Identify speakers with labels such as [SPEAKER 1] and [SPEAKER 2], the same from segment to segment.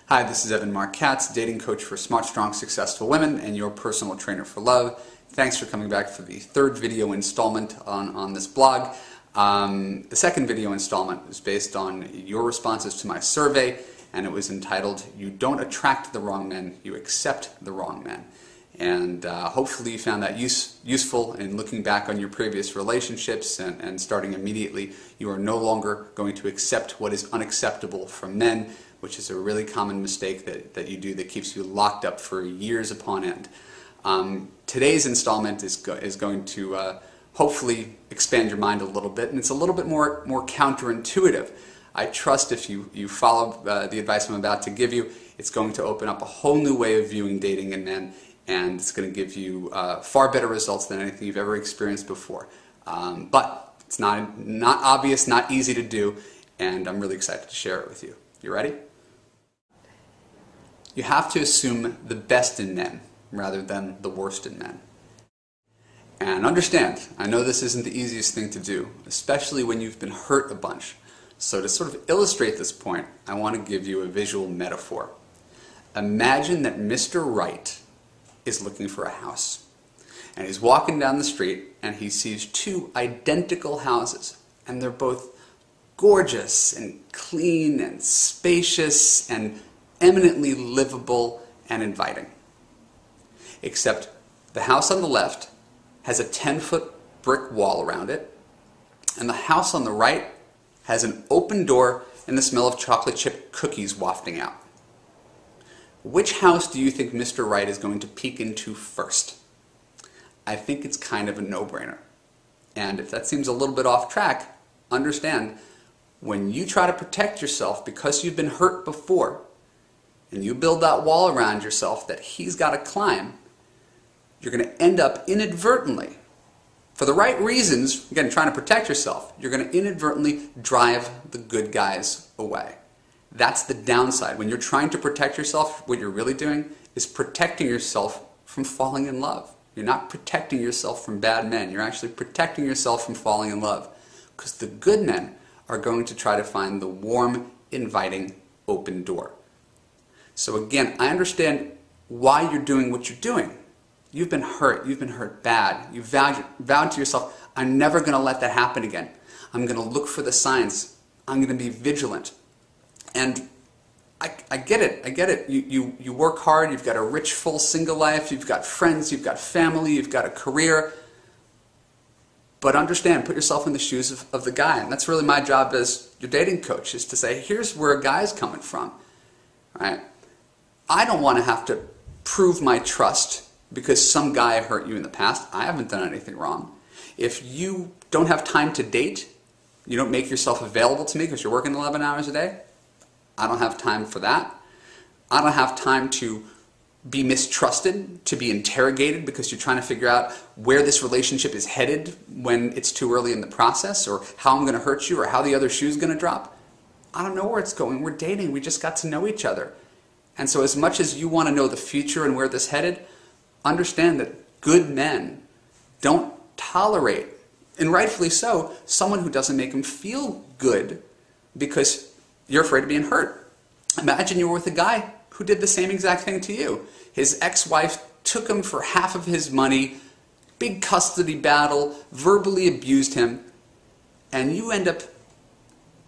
[SPEAKER 1] Hi, this is Evan Marc Katz, dating coach for smart, strong, successful women and your personal trainer for love. Thanks for coming back for the third video installment on this blog. The second video installment is based on your responses to my survey, and it was entitled, "You Don't Attract the Wrong Men, You Accept the Wrong Men." And hopefully you found that useful in looking back on your previous relationships and starting immediately. You are no longer going to accept what is unacceptable from men, which is a really common mistake that you do that keeps you locked up for years upon end. Today's installment is going to hopefully expand your mind a little bit, and it's a little bit more counterintuitive. I trust if you follow the advice I'm about to give you, it's going to open up a whole new way of viewing dating in men, and it's going to give you far better results than anything you've ever experienced before. But it's not obvious, not easy to do, and I'm really excited to share it with you. You ready? You have to assume the best in men rather than the worst in men. And understand, I know this isn't the easiest thing to do, especially when you've been hurt a bunch. So to sort of illustrate this point, I want to give you a visual metaphor. Imagine that Mr. Right is looking for a house. And he's walking down the street and he sees two identical houses. And they're both gorgeous and clean and spacious and eminently livable and inviting. Except the house on the left has a 10-foot brick wall around it, and the house on the right has an open door and the smell of chocolate chip cookies wafting out. Which house do you think Mr. Right is going to peek into first? I think it's kind of a no-brainer. And if that seems a little bit off track, understand, when you try to protect yourself because you've been hurt before, and you build that wall around yourself that he's got to climb, you're going to end up inadvertently, for the right reasons, again, trying to protect yourself, you're going to inadvertently drive the good guys away. That's the downside. When you're trying to protect yourself, what you're really doing is protecting yourself from falling in love. You're not protecting yourself from bad men. You're actually protecting yourself from falling in love. Because the good men are going to try to find the warm, inviting, open door. So again, I understand why you're doing what you're doing. You've been hurt bad. You've vowed to yourself, I'm never going to let that happen again. I'm going to look for the signs. I'm going to be vigilant. And I get it. You work hard, you've got a rich, full single life, you've got friends, you've got family, you've got a career. But understand, put yourself in the shoes of the guy. And that's really my job as your dating coach, is to say, here's where a guy's coming from. Right? I don't want to have to prove my trust because some guy hurt you in the past. I haven't done anything wrong. If you don't have time to date, you don't make yourself available to me because you're working 11 hours a day, I don't have time for that. I don't have time to be mistrusted, to be interrogated because you're trying to figure out where this relationship is headed when it's too early in the process, or how I'm going to hurt you, or how the other shoe's going to drop. I don't know where it's going. We're dating. We just got to know each other. And so as much as you want to know the future and where this is headed, understand that good men don't tolerate, and rightfully so, someone who doesn't make them feel good because you're afraid of being hurt. Imagine you were with a guy who did the same exact thing to you. His ex-wife took him for half of his money, big custody battle, verbally abused him, and you end up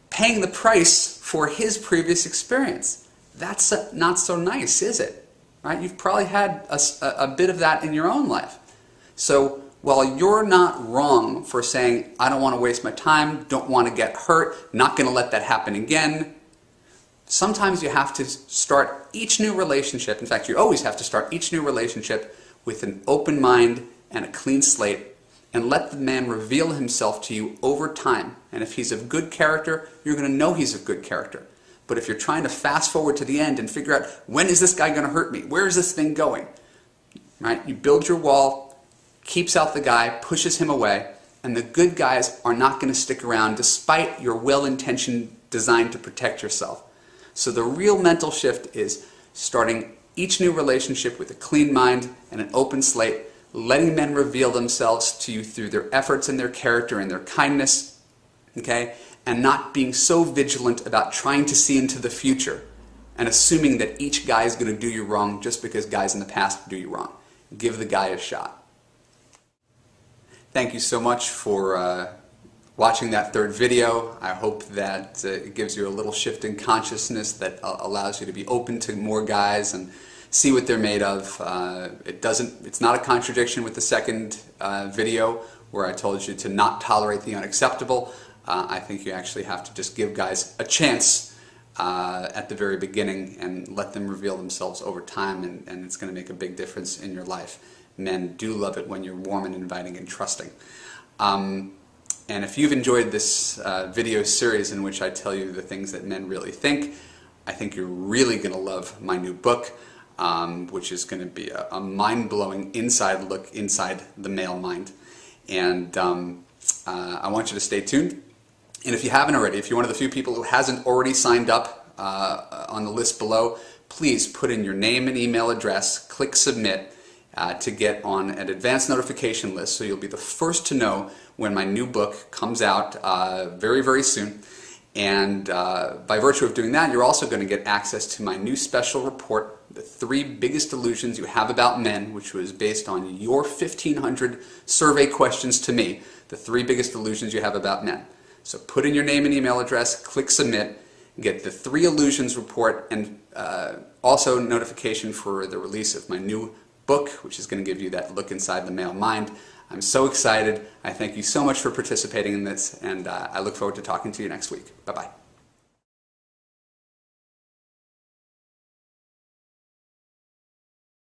[SPEAKER 1] paying the price for his previous experience. That's not so nice, is it? Right? You've probably had a bit of that in your own life. So while you're not wrong for saying, I don't want to waste my time, don't want to get hurt, not going to let that happen again, sometimes you have to start each new relationship, in fact you always have to start each new relationship with an open mind and a clean slate, and let the man reveal himself to you over time. And if he's of good character, you're going to know he's of good character. But if you're trying to fast forward to the end and figure out, when is this guy going to hurt me? Where is this thing going? Right? You build your wall, keeps out the guy, pushes him away, and the good guys are not going to stick around despite your well-intentioned design to protect yourself. So the real mental shift is starting each new relationship with a clean mind and an open slate, letting men reveal themselves to you through their efforts and their character and their kindness, okay? And not being so vigilant about trying to see into the future and assuming that each guy is going to do you wrong just because guys in the past do you wrong. Give the guy a shot. Thank you so much for watching that third video. I hope that it gives you a little shift in consciousness that allows you to be open to more guys and see what they're made of. It's not a contradiction with the second video where I told you to not tolerate the unacceptable. I think you actually have to just give guys a chance at the very beginning and let them reveal themselves over time, and it's going to make a big difference in your life. Men do love it when you're warm and inviting and trusting. And if you've enjoyed this video series in which I tell you the things that men really think, I think you're really going to love my new book, which is going to be a mind-blowing inside look inside the male mind. And I want you to stay tuned. And if you haven't already, if you're one of the few people who hasn't already signed up on the list below, please put in your name and email address, click submit to get on an advanced notification list, so you'll be the first to know when my new book comes out very, very soon. And by virtue of doing that, you're also going to get access to my new special report, The 3 Biggest Delusions You Have About Men, which was based on your 1,500 survey questions to me, the 3 biggest delusions you have about men. So put in your name and email address, click submit, get the 3 illusions report, and also notification for the release of my new book, which is going to give you that look inside the male mind. I'm so excited. I thank you so much for participating in this, and I look forward to talking to you next week. Bye-bye.